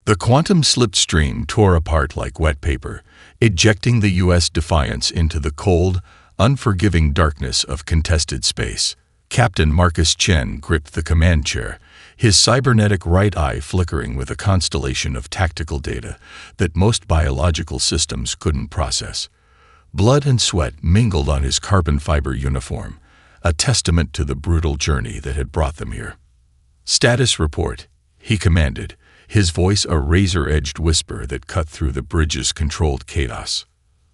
The quantum slipstream tore apart like wet paper, ejecting the U.S. Defiance into the cold, unforgiving darkness of contested space. Captain Marcus Chen gripped the command chair, his cybernetic right eye flickering with a constellation of tactical data that most biological systems couldn't process. Blood and sweat mingled on his carbon fiber uniform, a testament to the brutal journey that had brought them here. "Status report," he commanded, his voice a razor-edged whisper that cut through the bridge's controlled chaos.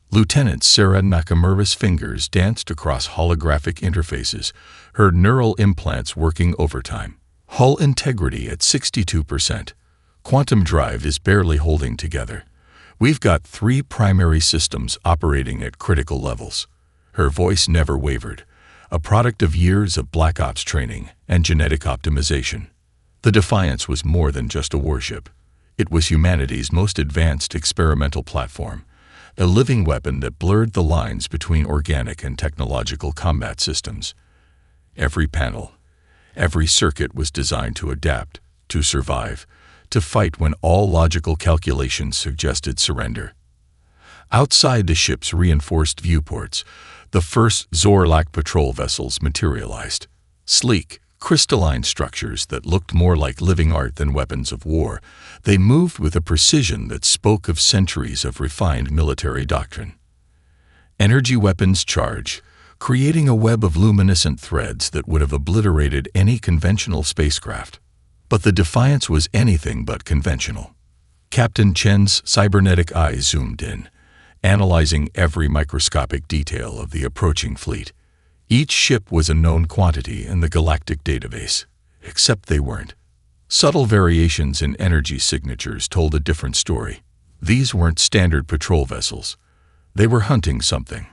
Lieutenant Sarah Nakamura's fingers danced across holographic interfaces, her neural implants working overtime. "Hull integrity at 62%. Quantum drive is barely holding together. We've got 3 primary systems operating at critical levels." Her voice never wavered, a product of years of Black Ops training and genetic optimization. The Defiance was more than just a warship. It was humanity's most advanced experimental platform, a living weapon that blurred the lines between organic and technological combat systems. Every panel, every circuit was designed to adapt, to survive, to fight when all logical calculations suggested surrender. Outside the ship's reinforced viewports, the first Zorlak patrol vessels materialized. Sleek, crystalline structures that looked more like living art than weapons of war, they moved with a precision that spoke of centuries of refined military doctrine. Energy weapons charge, creating a web of luminescent threads that would have obliterated any conventional spacecraft. But the Defiance was anything but conventional. Captain Chen's cybernetic eyes zoomed in, analyzing every microscopic detail of the approaching fleet. Each ship was a known quantity in the Galactic database, except they weren't. Subtle variations in energy signatures told a different story. These weren't standard patrol vessels. They were hunting something.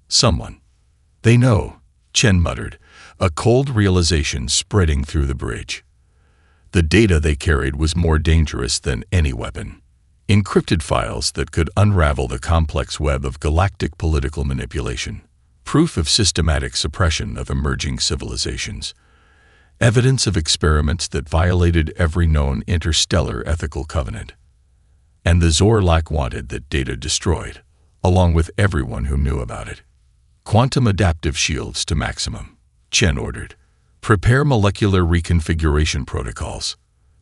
Someone. "They know," Chen muttered, a cold realization spreading through the bridge. The data they carried was more dangerous than any weapon. Encrypted files that could unravel the complex web of galactic political manipulation. Proof of systematic suppression of emerging civilizations. Evidence of experiments that violated every known interstellar ethical covenant. And the Zorlak wanted that data destroyed, along with everyone who knew about it. "Quantum adaptive shields to maximum," Chen ordered. "Prepare molecular reconfiguration protocols."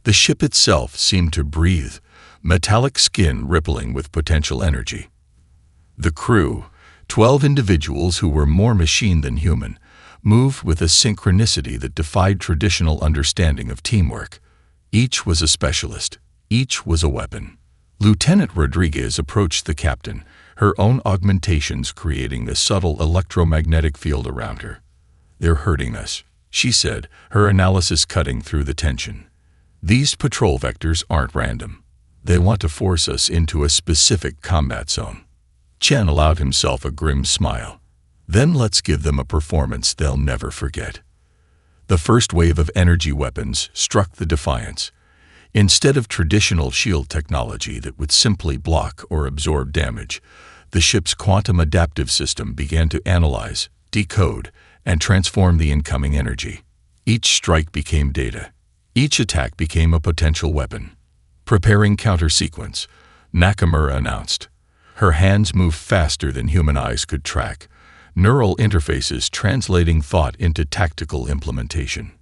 The ship itself seemed to breathe, metallic skin rippling with potential energy. The crew, 12 individuals who were more machine than human, moved with a synchronicity that defied traditional understanding of teamwork. Each was a specialist. Each was a weapon. Lieutenant Rodriguez approached the captain, her own augmentations creating a subtle electromagnetic field around her. "They're hurting us," she said, her analysis cutting through the tension. "These patrol vectors aren't random. They want to force us into a specific combat zone." Chen allowed himself a grim smile. "Then let's give them a performance they'll never forget." The first wave of energy weapons struck the Defiance. Instead of traditional shield technology that would simply block or absorb damage, the ship's quantum adaptive system began to analyze, decode, and transform the incoming energy. Each strike became data. Each attack became a potential weapon. "Preparing counter-sequence," Nakamura announced. Her hands moved faster than human eyes could track, neural interfaces translating thought into tactical implementation.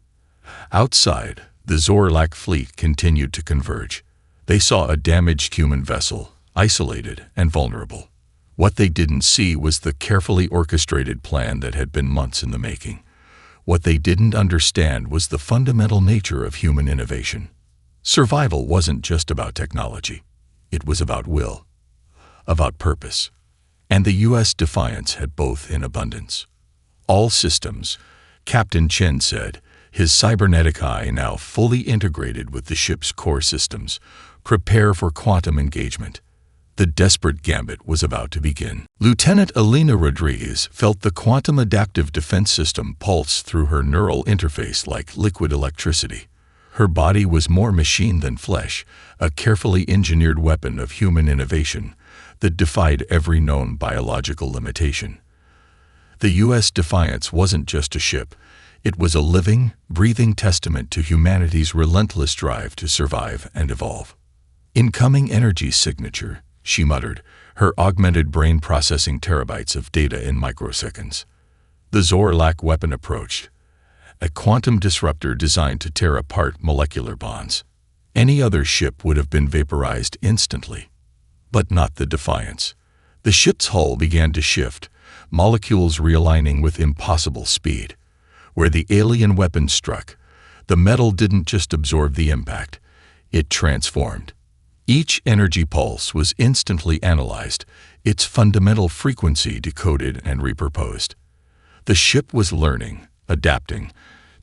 Outside, the Zorlak fleet continued to converge. They saw a damaged human vessel, isolated and vulnerable. What they didn't see was the carefully orchestrated plan that had been months in the making. What they didn't understand was the fundamental nature of human innovation. Survival wasn't just about technology. It was about will, about purpose. And the U.S. Defiance had both in abundance. "All systems," Captain Chen said, his cybernetic eye now fully integrated with the ship's core systems, "prepare for quantum engagement." The desperate gambit was about to begin. Lieutenant Elena Rodriguez felt the quantum adaptive defense system pulse through her neural interface like liquid electricity. Her body was more machine than flesh, a carefully engineered weapon of human innovation that defied every known biological limitation. The U.S. Defiance wasn't just a ship. It was a living, breathing testament to humanity's relentless drive to survive and evolve. "Incoming energy signature," she muttered, her augmented brain processing terabytes of data in microseconds. The Zorlak weapon approached, a quantum disruptor designed to tear apart molecular bonds. Any other ship would have been vaporized instantly. But not the Defiance. The ship's hull began to shift, molecules realigning with impossible speed. Where the alien weapon struck, the metal didn't just absorb the impact, it transformed. Each energy pulse was instantly analyzed, its fundamental frequency decoded and repurposed. The ship was learning, adapting,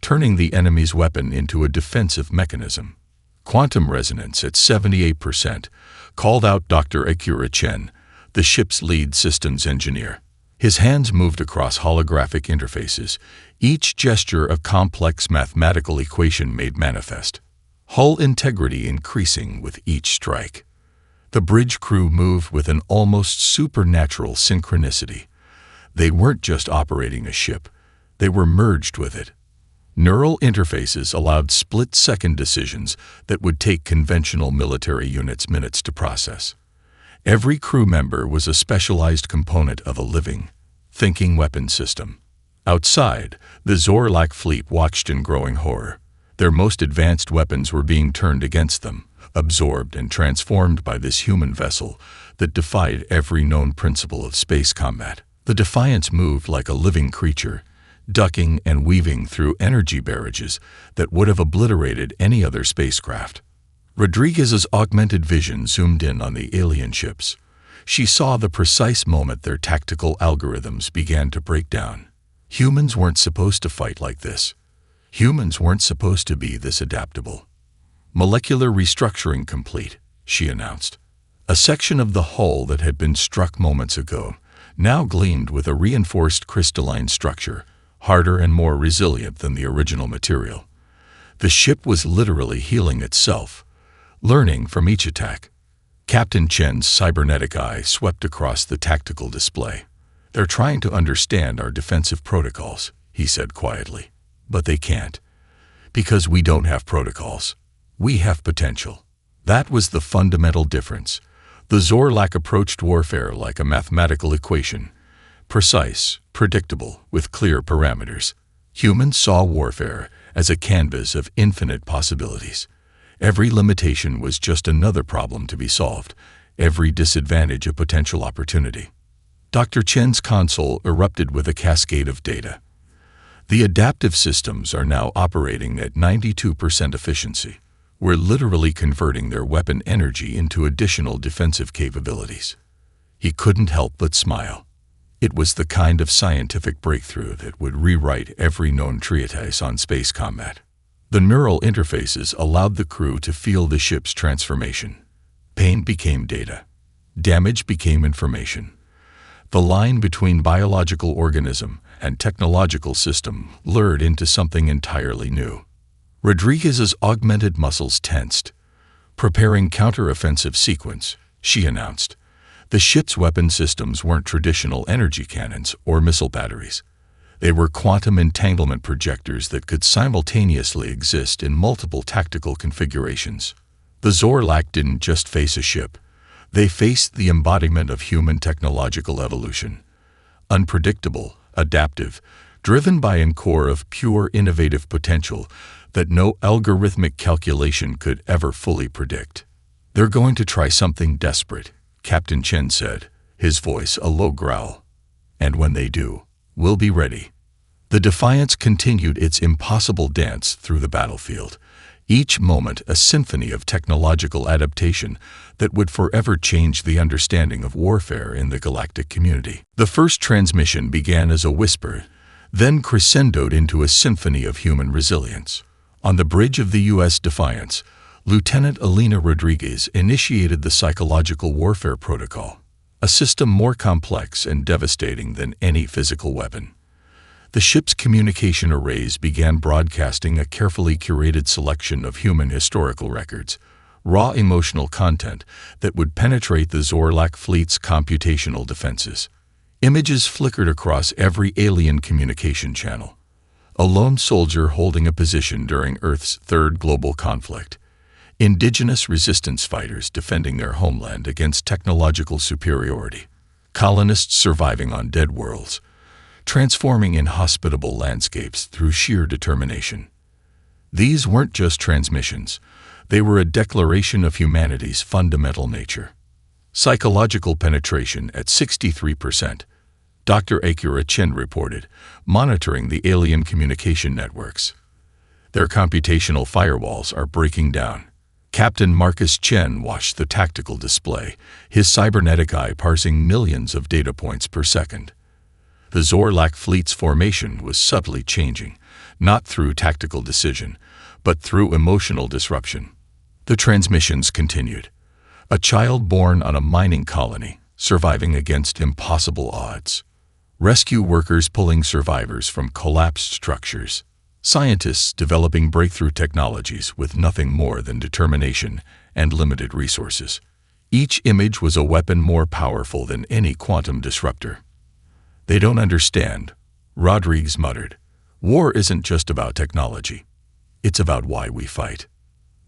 turning the enemy's weapon into a defensive mechanism. Quantum resonance at 78%, called out Dr. Akira Chen, the ship's lead systems engineer. His hands moved across holographic interfaces, each gesture a complex mathematical equation made manifest. Hull integrity increasing with each strike. The bridge crew moved with an almost supernatural synchronicity. They weren't just operating a ship, they were merged with it. Neural interfaces allowed split-second decisions that would take conventional military units minutes to process. Every crew member was a specialized component of a living, thinking weapon system. Outside, the Zorlak fleet watched in growing horror. Their most advanced weapons were being turned against them, absorbed and transformed by this human vessel that defied every known principle of space combat. The Defiance moved like a living creature, ducking and weaving through energy barrages that would have obliterated any other spacecraft. Rodriguez's augmented vision zoomed in on the alien ships. She saw the precise moment their tactical algorithms began to break down. Humans weren't supposed to fight like this. Humans weren't supposed to be this adaptable. "Molecular restructuring complete," she announced. A section of the hull that had been struck moments ago now gleamed with a reinforced crystalline structure, harder and more resilient than the original material. The ship was literally healing itself, learning from each attack. Captain Chen's cybernetic eye swept across the tactical display. "They're trying to understand our defensive protocols," he said quietly. "But they can't. Because we don't have protocols. We have potential." That was the fundamental difference. The Zorlak approached warfare like a mathematical equation, precise, predictable, with clear parameters. Humans saw warfare as a canvas of infinite possibilities. Every limitation was just another problem to be solved, every disadvantage a potential opportunity. Dr. Chen's console erupted with a cascade of data. The adaptive systems are now operating at 92% efficiency. We're literally converting their weapon energy into additional defensive capabilities. He couldn't help but smile. It was the kind of scientific breakthrough that would rewrite every known treatise on space combat. The neural interfaces allowed the crew to feel the ship's transformation. Pain became data. Damage became information. The line between biological organism and technological system blurred into something entirely new. Rodriguez's augmented muscles tensed. "Preparing counter-offensive sequence," she announced. The ship's weapon systems weren't traditional energy cannons or missile batteries. They were quantum entanglement projectors that could simultaneously exist in multiple tactical configurations. The Zorlak didn't just face a ship. They faced the embodiment of human technological evolution. Unpredictable, adaptive, driven by a core of pure innovative potential that no algorithmic calculation could ever fully predict. "They're going to try something desperate," Captain Chen said, his voice a low growl. "And when they do, we'll be ready." The Defiance continued its impossible dance through the battlefield, each moment a symphony of technological adaptation that would forever change the understanding of warfare in the galactic community. The first transmission began as a whisper, then crescendoed into a symphony of human resilience. On the bridge of the U.S. Defiance, Lieutenant Elena Rodriguez initiated the psychological warfare protocol, a system more complex and devastating than any physical weapon. The ship's communication arrays began broadcasting a carefully curated selection of human historical records, raw emotional content that would penetrate the Zorlak fleet's computational defenses. Images flickered across every alien communication channel. A lone soldier holding a position during Earth's third global conflict. indigenous resistance fighters defending their homeland against technological superiority, colonists surviving on dead worlds, transforming inhospitable landscapes through sheer determination. These weren't just transmissions, they were a declaration of humanity's fundamental nature. Psychological penetration at 63%, Dr. Akira Chen reported, monitoring the alien communication networks. Their computational firewalls are breaking down. Captain Marcus Chen watched the tactical display, his cybernetic eye parsing millions of data points per second. The Zorlak fleet's formation was subtly changing, not through tactical decision, but through emotional disruption. The transmissions continued. A child born on a mining colony, surviving against impossible odds. Rescue workers pulling survivors from collapsed structures. Scientists developing breakthrough technologies with nothing more than determination and limited resources. Each image was a weapon more powerful than any quantum disruptor. "They don't understand," Rodriguez muttered. "War isn't just about technology. It's about why we fight."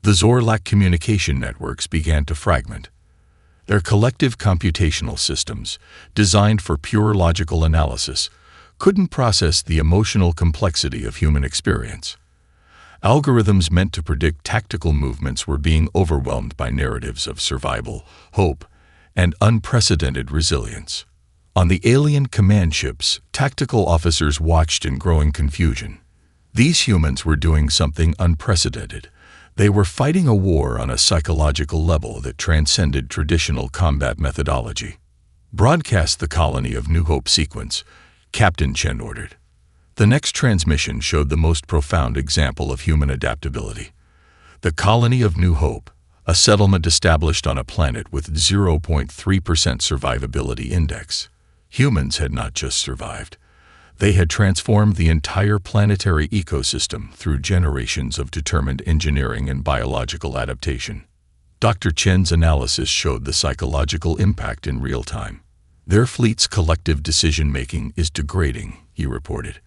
The Zorlak communication networks began to fragment. Their collective computational systems, designed for pure logical analysis, couldn't process the emotional complexity of human experience. Algorithms meant to predict tactical movements were being overwhelmed by narratives of survival, hope, and unprecedented resilience. On the alien command ships, tactical officers watched in growing confusion. These humans were doing something unprecedented. They were fighting a war on a psychological level that transcended traditional combat methodology. "Broadcast the Colony of New Hope sequence," Captain Chen ordered. The next transmission showed the most profound example of human adaptability. The Colony of New Hope, a settlement established on a planet with 0.3% survivability index. Humans had not just survived. They had transformed the entire planetary ecosystem through generations of determined engineering and biological adaptation. Dr. Chen's analysis showed the psychological impact in real time. "Their fleet's collective decision-making is degrading," he reported.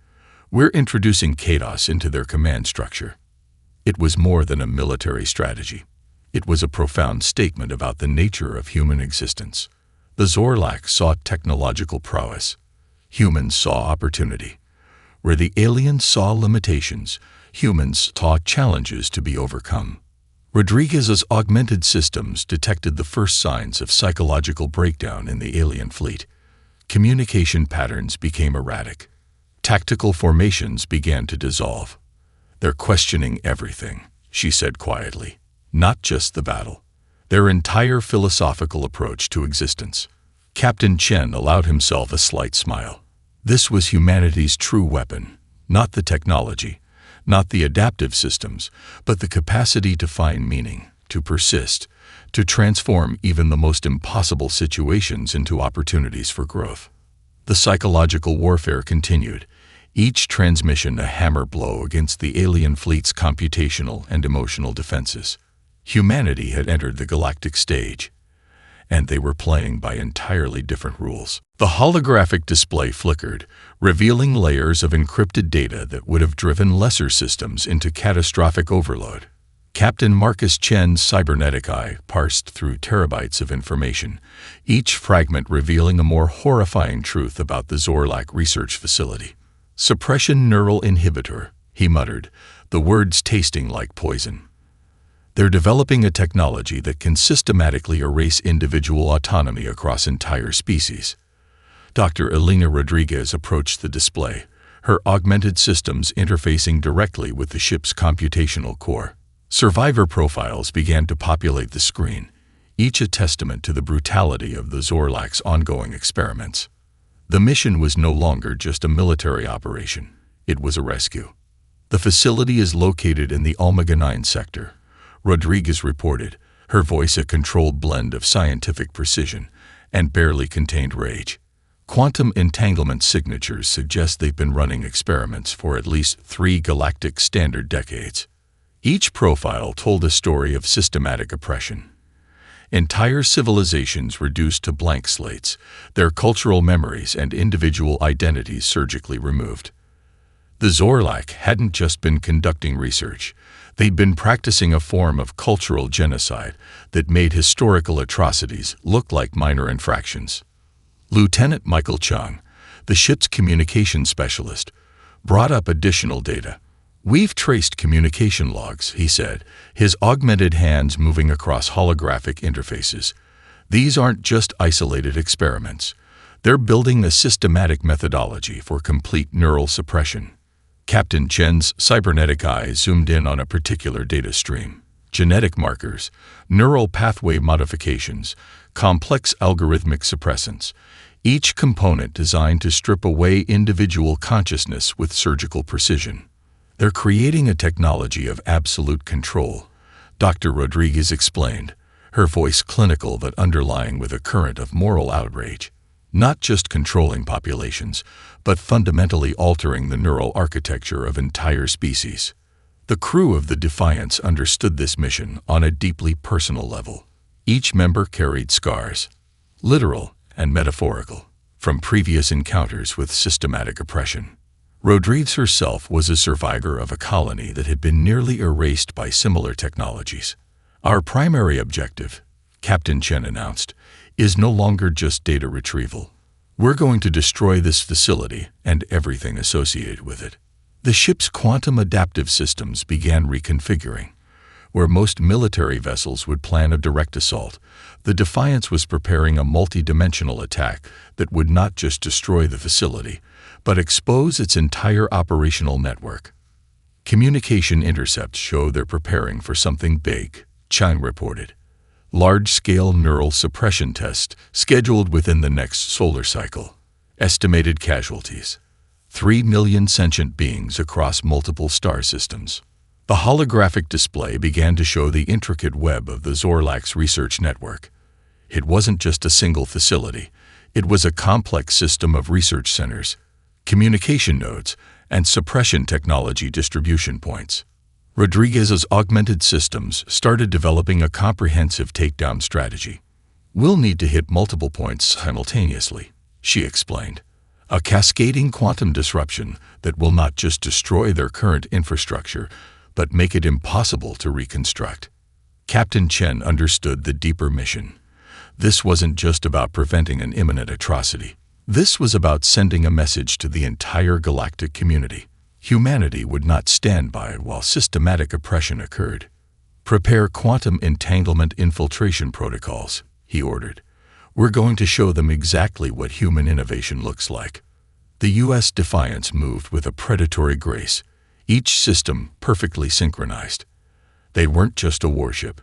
"We're introducing chaos into their command structure." It was more than a military strategy. It was a profound statement about the nature of human existence. The Zorlak saw technological prowess. Humans saw opportunity. Where the aliens saw limitations, humans saw challenges to be overcome. Rodriguez's augmented systems detected the first signs of psychological breakdown in the alien fleet. Communication patterns became erratic. Tactical formations began to dissolve. "They're questioning everything," she said quietly. "Not just the battle. Their entire philosophical approach to existence." Captain Chen allowed himself a slight smile. This was humanity's true weapon, not the technology, not the adaptive systems, but the capacity to find meaning, to persist, to transform even the most impossible situations into opportunities for growth. The psychological warfare continued, each transmission a hammer blow against the alien fleet's computational and emotional defenses. Humanity had entered the galactic stage, and they were playing by entirely different rules. The holographic display flickered, revealing layers of encrypted data that would have driven lesser systems into catastrophic overload. Captain Marcus Chen's cybernetic eye parsed through terabytes of information, each fragment revealing a more horrifying truth about the Zorlak research facility. "Suppression neural inhibitor," he muttered, the words tasting like poison. "They're developing a technology that can systematically erase individual autonomy across entire species." Dr. Elena Rodriguez approached the display, her augmented systems interfacing directly with the ship's computational core. Survivor profiles began to populate the screen, each a testament to the brutality of the Zorlak's ongoing experiments. The mission was no longer just a military operation, it was a rescue. "The facility is located in the Omega 9 sector," Rodriguez reported, her voice a controlled blend of scientific precision and barely contained rage. "Quantum entanglement signatures suggest they've been running experiments for at least 3 galactic standard decades." Each profile told a story of systematic oppression. Entire civilizations reduced to blank slates, their cultural memories and individual identities surgically removed. The Zorlak hadn't just been conducting research, They'd been practicing a form of cultural genocide that made historical atrocities look like minor infractions. Lieutenant Michael Chung, the ship's communication specialist, brought up additional data. "We've traced communication logs," he said, his augmented hands moving across holographic interfaces. "These aren't just isolated experiments. They're building a systematic methodology for complete neural suppression." Captain Chen's cybernetic eye zoomed in on a particular data stream. Genetic markers, neural pathway modifications, complex algorithmic suppressants, each component designed to strip away individual consciousness with surgical precision. "They're creating a technology of absolute control," Dr. Rodriguez explained, her voice clinical but underlying with a current of moral outrage. "Not just controlling populations, but fundamentally altering the neural architecture of entire species." The crew of the Defiance understood this mission on a deeply personal level. Each member carried scars, literal and metaphorical, from previous encounters with systematic oppression. Rodriguez herself was a survivor of a colony that had been nearly erased by similar technologies. "Our primary objective," Captain Chen announced, "is no longer just data retrieval. We're going to destroy this facility and everything associated with it." The ship's quantum adaptive systems began reconfiguring. Where most military vessels would plan a direct assault, the Defiance was preparing a multi-dimensional attack that would not just destroy the facility, but expose its entire operational network. Communication intercepts show they're preparing for something big, Chang reported. Large-scale neural suppression test scheduled within the next solar cycle. Estimated casualties: 3 million sentient beings across multiple star systems. The holographic display began to show the intricate web of the Zorlak's research network. It wasn't just a single facility. It was a complex system of research centers, communication nodes, and suppression technology distribution points. Rodriguez's augmented systems started developing a comprehensive takedown strategy. "We'll need to hit multiple points simultaneously," she explained. "A cascading quantum disruption that will not just destroy their current infrastructure, but make it impossible to reconstruct." Captain Chen understood the deeper mission. This wasn't just about preventing an imminent atrocity. This was about sending a message to the entire galactic community. Humanity would not stand by while systematic oppression occurred. "Prepare quantum entanglement infiltration protocols," he ordered. "We're going to show them exactly what human innovation looks like." The U.S. Defiance moved with a predatory grace, each system perfectly synchronized. They weren't just a warship.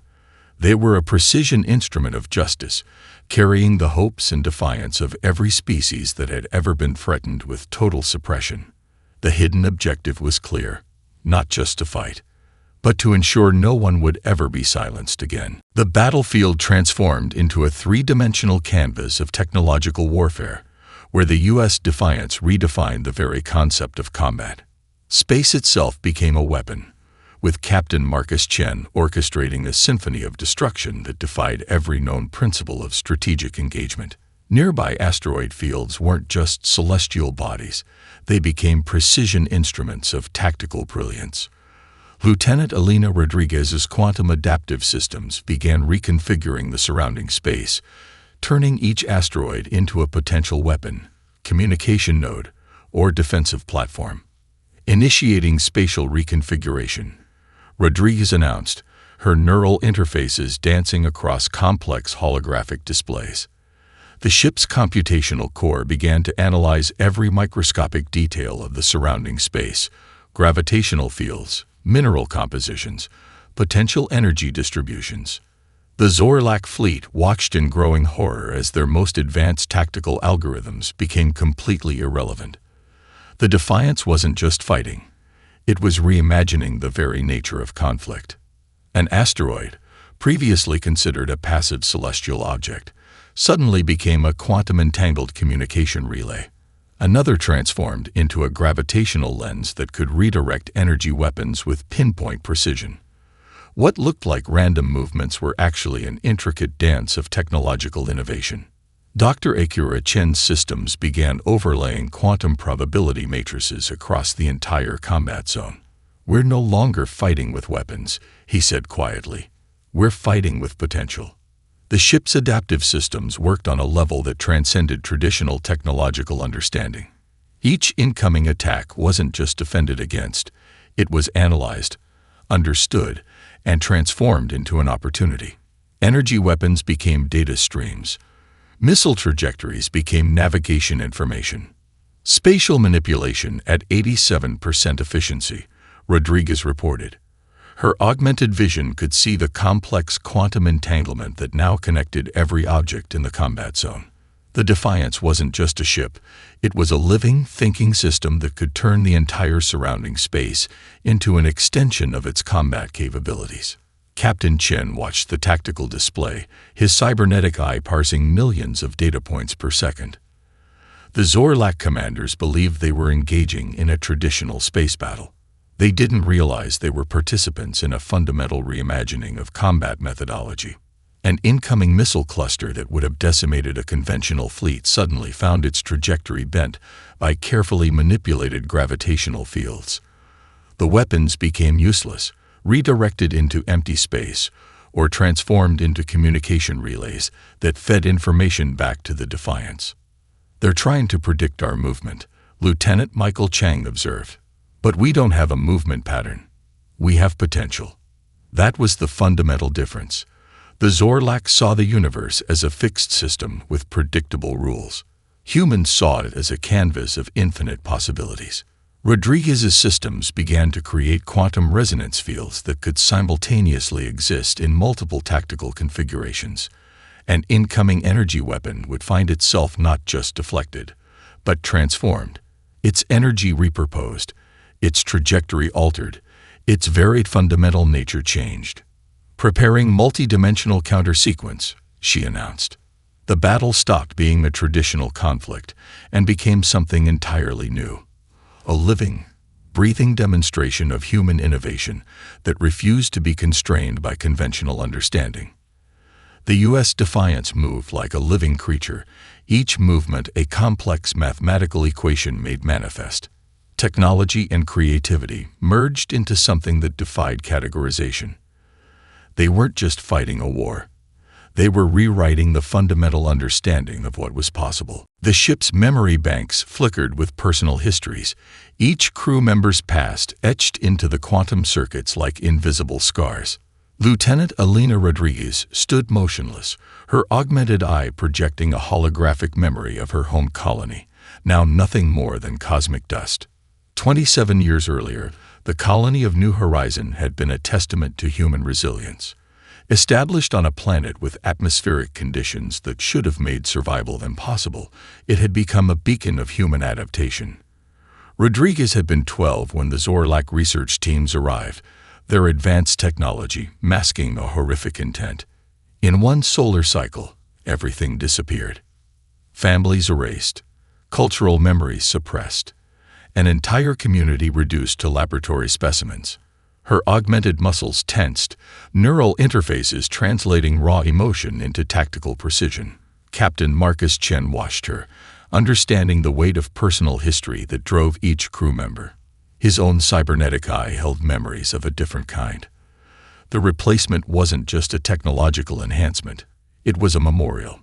They were a precision instrument of justice, carrying the hopes and defiance of every species that had ever been threatened with total suppression. The hidden objective was clear: not just to fight, but to ensure no one would ever be silenced again. The battlefield transformed into a three-dimensional canvas of technological warfare, where the U.S. Defiance redefined the very concept of combat. Space itself became a weapon, with Captain Marcus Chen orchestrating a symphony of destruction that defied every known principle of strategic engagement. Nearby asteroid fields weren't just celestial bodies, they became precision instruments of tactical brilliance. Lieutenant Elena Rodriguez's quantum adaptive systems began reconfiguring the surrounding space, turning each asteroid into a potential weapon, communication node, or defensive platform. Initiating spatial reconfiguration, Rodriguez announced, her neural interfaces dancing across complex holographic displays. The ship's computational core began to analyze every microscopic detail of the surrounding space: gravitational fields, mineral compositions, potential energy distributions. The Zorlak fleet watched in growing horror as their most advanced tactical algorithms became completely irrelevant. The Defiance wasn't just fighting. It was reimagining the very nature of conflict. An asteroid, previously considered a passive celestial object, suddenly became a quantum-entangled communication relay. Another transformed into a gravitational lens that could redirect energy weapons with pinpoint precision. What looked like random movements were actually an intricate dance of technological innovation. Dr. Akira Chen's systems began overlaying quantum probability matrices across the entire combat zone. "We're no longer fighting with weapons," he said quietly. "We're fighting with potential." The ship's adaptive systems worked on a level that transcended traditional technological understanding. Each incoming attack wasn't just defended against, it was analyzed, understood, and transformed into an opportunity. Energy weapons became data streams. Missile trajectories became navigation information. Spatial manipulation at 87% efficiency, Rodriguez reported. Her augmented vision could see the complex quantum entanglement that now connected every object in the combat zone. The Defiance wasn't just a ship, it was a living, thinking system that could turn the entire surrounding space into an extension of its combat capabilities. Captain Chen watched the tactical display, his cybernetic eye parsing millions of data points per second. The Zorlak commanders believed they were engaging in a traditional space battle. They didn't realize they were participants in a fundamental reimagining of combat methodology. An incoming missile cluster that would have decimated a conventional fleet suddenly found its trajectory bent by carefully manipulated gravitational fields. The weapons became useless, redirected into empty space, or transformed into communication relays that fed information back to the Defiance. "They're trying to predict our movement," Lieutenant Michael Chang observed. "But we don't have a movement pattern. We have potential." That was the fundamental difference. The Zorlak saw the universe as a fixed system with predictable rules. Humans saw it as a canvas of infinite possibilities. Rodriguez's systems began to create quantum resonance fields that could simultaneously exist in multiple tactical configurations. An incoming energy weapon would find itself not just deflected, but transformed, its energy repurposed, its trajectory altered, its varied fundamental nature changed. "Preparing multi-dimensional counter-sequence," she announced. The battle stopped being a traditional conflict and became something entirely new. A living, breathing demonstration of human innovation that refused to be constrained by conventional understanding. The U.S. Defiance moved like a living creature, each movement a complex mathematical equation made manifest. Technology and creativity merged into something that defied categorization. They weren't just fighting a war. They were rewriting the fundamental understanding of what was possible. The ship's memory banks flickered with personal histories, each crew member's past etched into the quantum circuits like invisible scars. Lieutenant Elena Rodriguez stood motionless, her augmented eye projecting a holographic memory of her home colony, now nothing more than cosmic dust. 27 years earlier, the colony of New Horizon had been a testament to human resilience. Established on a planet with atmospheric conditions that should have made survival impossible, it had become a beacon of human adaptation. Rodriguez had been 12 when the Zorlak research teams arrived, their advanced technology masking a horrific intent. In one solar cycle, everything disappeared. Families erased, cultural memories suppressed, an entire community reduced to laboratory specimens. Her augmented muscles tensed, neural interfaces translating raw emotion into tactical precision. Captain Marcus Chen watched her, understanding the weight of personal history that drove each crew member. His own cybernetic eye held memories of a different kind. The replacement wasn't just a technological enhancement, it was a memorial.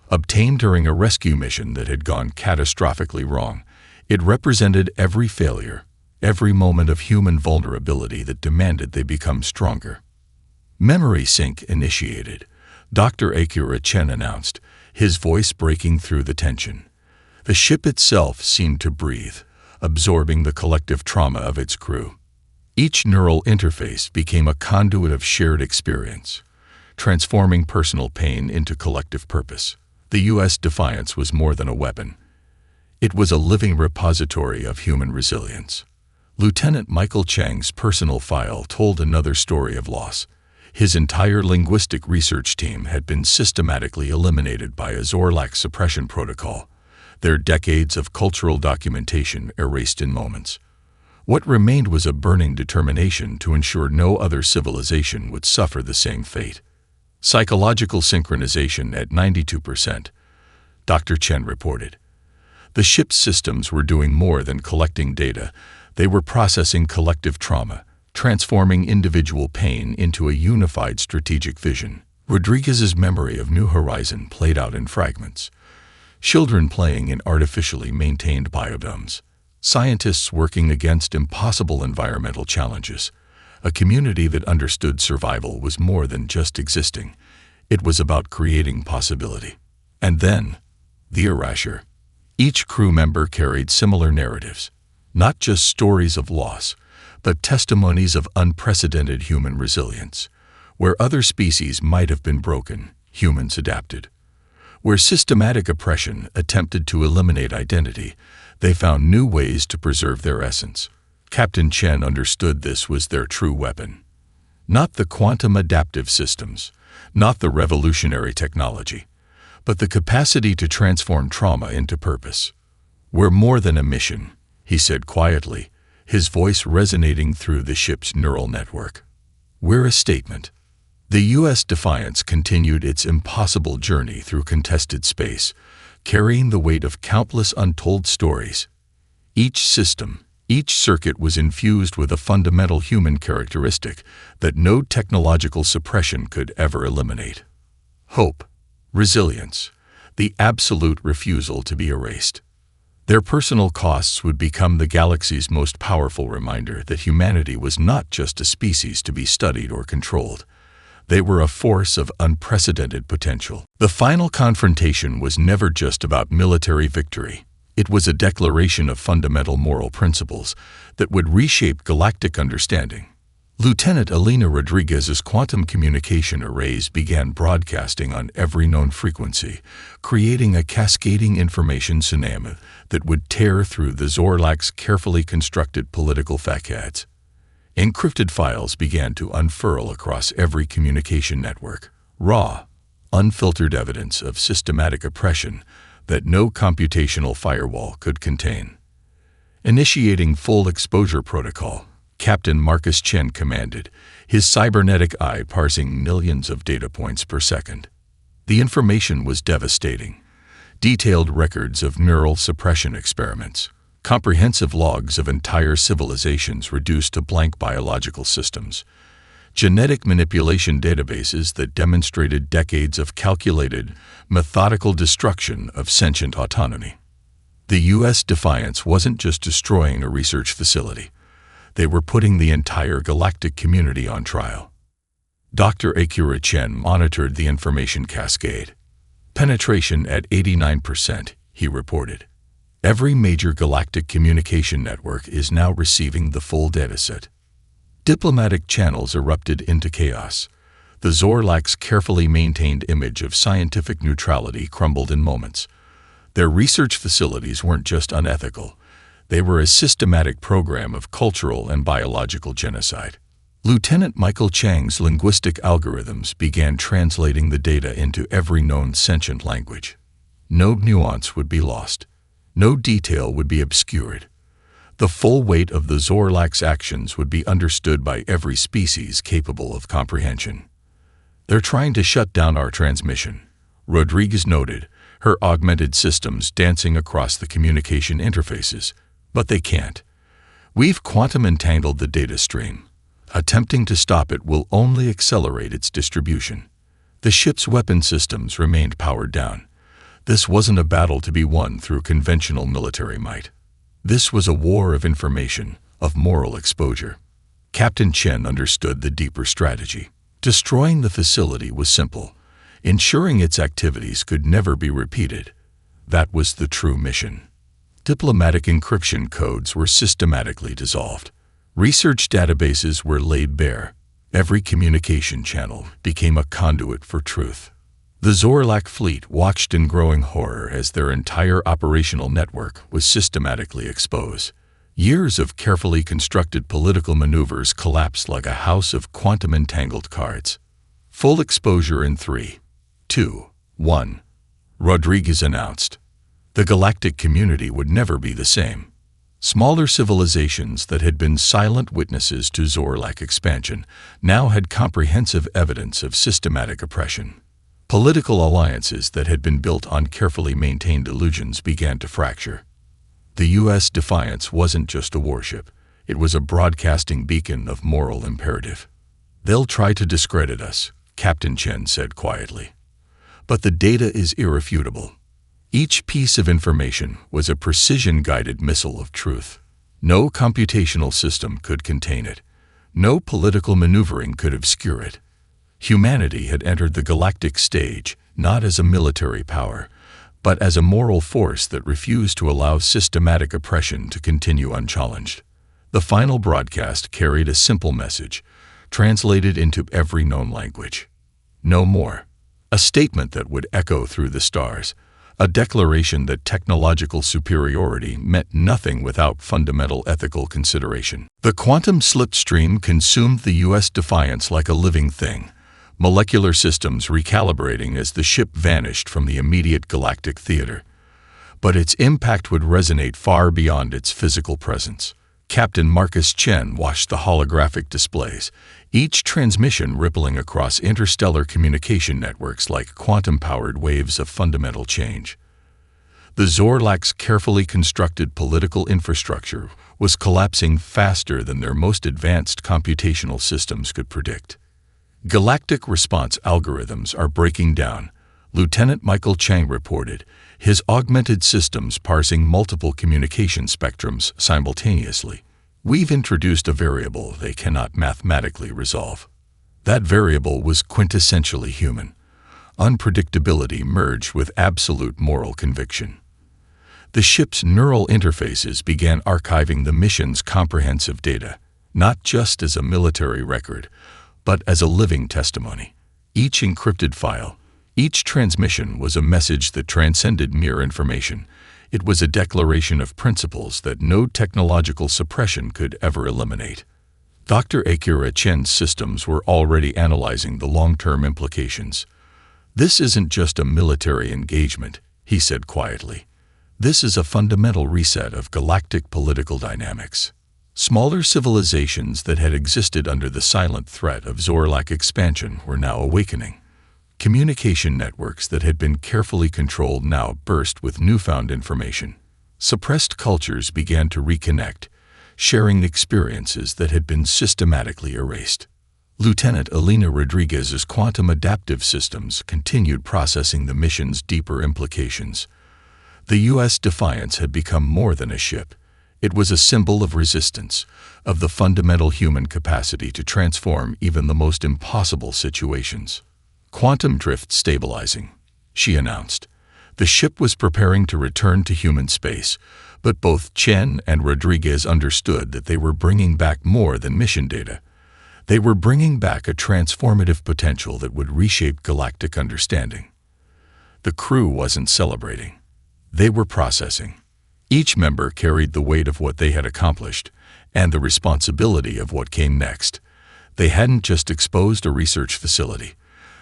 Obtained during a rescue mission that had gone catastrophically wrong, it represented every failure, every moment of human vulnerability that demanded they become stronger. "Memory sync initiated," Dr. Akira Chen announced, his voice breaking through the tension. The ship itself seemed to breathe, absorbing the collective trauma of its crew. Each neural interface became a conduit of shared experience, transforming personal pain into collective purpose. The U.S. Defiance was more than a weapon. It was a living repository of human resilience. Lieutenant Michael Chang's personal file told another story of loss. His entire linguistic research team had been systematically eliminated by a Zorlak suppression protocol, their decades of cultural documentation erased in moments. What remained was a burning determination to ensure no other civilization would suffer the same fate. Psychological synchronization at 92%, Dr. Chen reported. The ship's systems were doing more than collecting data. They were processing collective trauma, transforming individual pain into a unified strategic vision. Rodriguez's memory of New Horizon played out in fragments. Children playing in artificially maintained biodomes. Scientists working against impossible environmental challenges. A community that understood survival was more than just existing. It was about creating possibility. And then, the erasure. Each crew member carried similar narratives. Not just stories of loss, but testimonies of unprecedented human resilience. Where other species might have been broken, humans adapted. Where systematic oppression attempted to eliminate identity, they found new ways to preserve their essence. Captain Chen understood this was their true weapon. Not the quantum adaptive systems, not the revolutionary technology, but the capacity to transform trauma into purpose. We're more than a mission, he said quietly, his voice resonating through the ship's neural network. We're a statement. The U.S. Defiance continued its impossible journey through contested space, carrying the weight of countless untold stories. Each system, each circuit was infused with a fundamental human characteristic that no technological suppression could ever eliminate. Hope, resilience, the absolute refusal to be erased. Their personal costs would become the galaxy's most powerful reminder that humanity was not just a species to be studied or controlled. They were a force of unprecedented potential. The final confrontation was never just about military victory. It was a declaration of fundamental moral principles that would reshape galactic understanding. Lieutenant Elena Rodriguez's quantum communication arrays began broadcasting on every known frequency, creating a cascading information tsunami that would tear through the Zorlak's carefully constructed political facades. Encrypted files began to unfurl across every communication network, raw, unfiltered evidence of systematic oppression that no computational firewall could contain. Initiating full exposure protocol, Captain Marcus Chen commanded, his cybernetic eye parsing millions of data points per second. The information was devastating. Detailed records of neural suppression experiments, comprehensive logs of entire civilizations reduced to blank biological systems, genetic manipulation databases that demonstrated decades of calculated, methodical destruction of sentient autonomy. The U.S. Defiance wasn't just destroying a research facility. They were putting the entire galactic community on trial. Dr. Akira Chen monitored the information cascade. Penetration at 89%, he reported. Every major galactic communication network is now receiving the full dataset. Diplomatic channels erupted into chaos. The Zorlak's carefully maintained image of scientific neutrality crumbled in moments. Their research facilities weren't just unethical. They were a systematic program of cultural and biological genocide. Lieutenant Michael Chang's linguistic algorithms began translating the data into every known sentient language. No nuance would be lost. No detail would be obscured. The full weight of the Zorlak's actions would be understood by every species capable of comprehension. They're trying to shut down our transmission, Rodriguez noted, her augmented systems dancing across the communication interfaces. But they can't. We've quantum entangled the data stream. Attempting to stop it will only accelerate its distribution. The ship's weapon systems remained powered down. This wasn't a battle to be won through conventional military might. This was a war of information, of moral exposure. Captain Chen understood the deeper strategy. Destroying the facility was simple. Ensuring its activities could never be repeated. That was the true mission. Diplomatic encryption codes were systematically dissolved. Research databases were laid bare. Every communication channel became a conduit for truth. The Zorlak fleet watched in growing horror as their entire operational network was systematically exposed. Years of carefully constructed political maneuvers collapsed like a house of quantum-entangled cards. Full exposure in 3, 2, 1, Rodriguez announced. The galactic community would never be the same. Smaller civilizations that had been silent witnesses to Zorlak expansion now had comprehensive evidence of systematic oppression. Political alliances that had been built on carefully maintained illusions began to fracture. The U.S. Defiance wasn't just a warship. It was a broadcasting beacon of moral imperative. "They'll try to discredit us," Captain Chen said quietly. "But the data is irrefutable. Each piece of information was a precision-guided missile of truth. No computational system could contain it. No political maneuvering could obscure it. Humanity had entered the galactic stage not as a military power, but as a moral force that refused to allow systematic oppression to continue unchallenged." The final broadcast carried a simple message, translated into every known language. No more. A statement that would echo through the stars, a declaration that technological superiority meant nothing without fundamental ethical consideration. The quantum slipstream consumed the U.S. Defiance like a living thing, molecular systems recalibrating as the ship vanished from the immediate galactic theater. But its impact would resonate far beyond its physical presence. Captain Marcus Chen watched the holographic displays, each transmission rippling across interstellar communication networks like quantum-powered waves of fundamental change. The Zorlak's carefully constructed political infrastructure was collapsing faster than their most advanced computational systems could predict. "Galactic response algorithms are breaking down," Lieutenant Michael Chang reported, his augmented systems parsing multiple communication spectrums simultaneously. "We've introduced a variable they cannot mathematically resolve." That variable was quintessentially human. Unpredictability merged with absolute moral conviction. The ship's neural interfaces began archiving the mission's comprehensive data, not just as a military record, but as a living testimony. Each encrypted file, each transmission was a message that transcended mere information. It was a declaration of principles that no technological suppression could ever eliminate. Dr. Akira Chen's systems were already analyzing the long-term implications. "This isn't just a military engagement," he said quietly. "This is a fundamental reset of galactic political dynamics." Smaller civilizations that had existed under the silent threat of Zorlak expansion were now awakening. Communication networks that had been carefully controlled now burst with newfound information. Suppressed cultures began to reconnect, sharing experiences that had been systematically erased. Lieutenant Elena Rodriguez's quantum adaptive systems continued processing the mission's deeper implications. The U.S. Defiance had become more than a ship. It was a symbol of resistance, of the fundamental human capacity to transform even the most impossible situations. "Quantum drift stabilizing," she announced. The ship was preparing to return to human space, but both Chen and Rodriguez understood that they were bringing back more than mission data. They were bringing back a transformative potential that would reshape galactic understanding. The crew wasn't celebrating. They were processing. Each member carried the weight of what they had accomplished and the responsibility of what came next. They hadn't just exposed a research facility.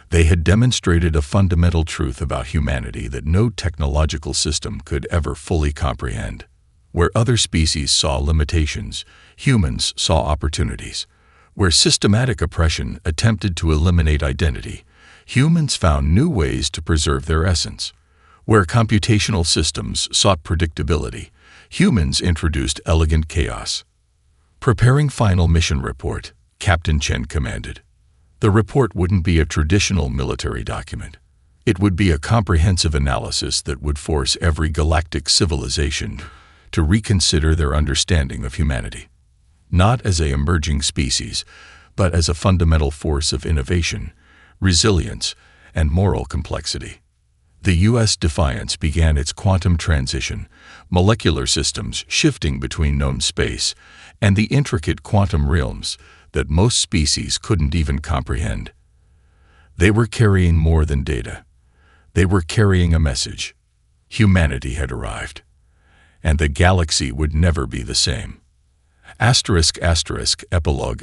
They had demonstrated a fundamental truth about humanity that no technological system could ever fully comprehend. Where other species saw limitations, humans saw opportunities. Where systematic oppression attempted to eliminate identity, humans found new ways to preserve their essence. Where computational systems sought predictability, humans introduced elegant chaos. "Preparing final mission report," Captain Chen commanded. The report wouldn't be a traditional military document. It would be a comprehensive analysis that would force every galactic civilization to reconsider their understanding of humanity. Not as an emerging species, but as a fundamental force of innovation, resilience, and moral complexity. The U.S. Defiance began its quantum transition, molecular systems shifting between known space and the intricate quantum realms that most species couldn't even comprehend. They were carrying more than data. They were carrying a message. Humanity had arrived, and the galaxy would never be the same. Epilogue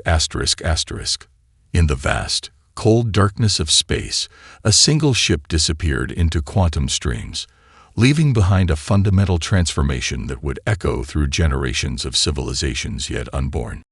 In the vast, cold darkness of space, a single ship disappeared into quantum streams, leaving behind a fundamental transformation that would echo through generations of civilizations yet unborn.